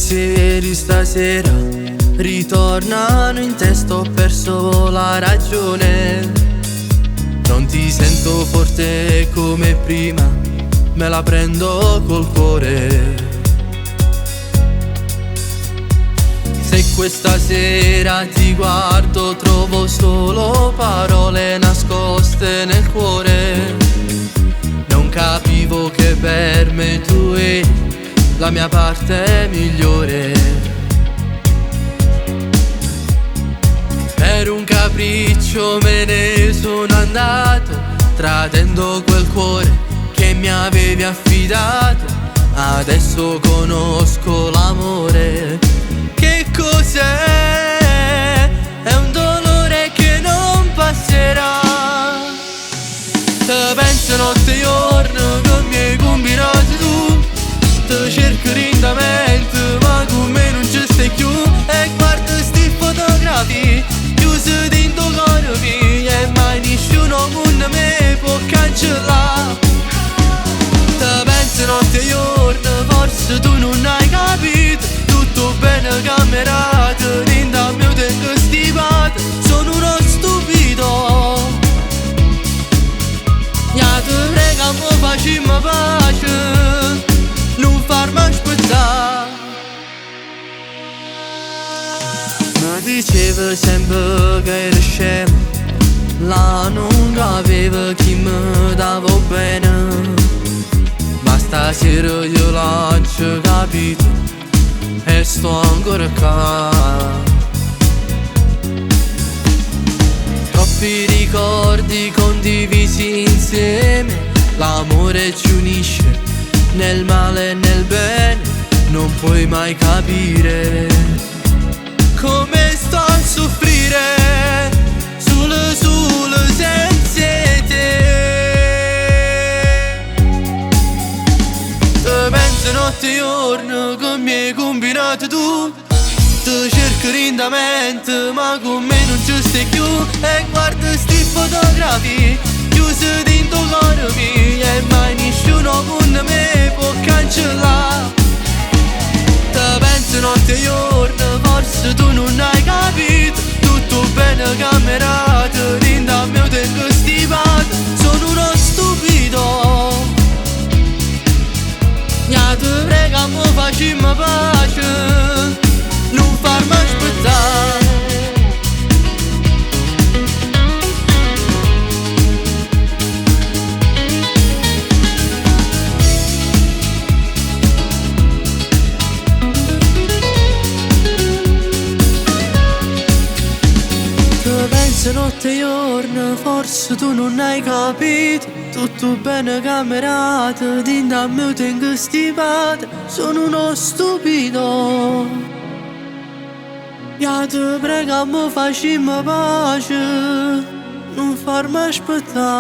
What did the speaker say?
pensieri stasera ritornano in testa, ho perso la ragione. Non ti sento forte come prima, me la prendo col cuore. Se questa sera ti guardo trovo solo parole nascoste nel cuore. Non capivo che per me tu eri la mia parte migliore. Per un capriccio me ne sono andato, tradendo quel cuore che mi avevi affidato. Adesso conosco l'amore. Che cos'è? È un dolore che non passerà. Te penso notte e giorno che mi hai combinato tu. Te cerco lentamente ma con me non ci stai più. E guarda sti fotografi chiusi dentro cuore mio, e mai nessuno con me può cancellare. Te penso notte e giorno, forse tu non hai capito. Tutto bene camerato, dentro a mio tempo stivato. Sono uno stupido. Ja te prego mo facciamo pace, non farmi aspettare. Mi diceva sempre che ero scemo, là non capivo chi mi dava bene. Ma stasera io l'ho capito e sto ancora qua. Troppi ricordi condivisi insieme, l'amore ci unisce nel male e nel bene. Non puoi mai capire come sto a soffrire solo senza te. Te penso notte e giorno che mi hai combinato tu. Te cerco lentamente ma con me non ci stai più. E guarda sti fotografi chiusi dentro cuore mio, e mai nessuno con me può cancellare. Te penso notte e giorno, forse tu non hai capito. Tutto bene camerato, dentro a mio tempo stivato. Sono uno stupido. Ja te prego mo facciamo pace, non farmi aspettare. Te penso notte e giorno, forse tu non hai capito. Tutto bene camerato, dentro a me tengo stivato. Sono uno stupido. Ja te prego mo facciamo pace, non farmi aspettare.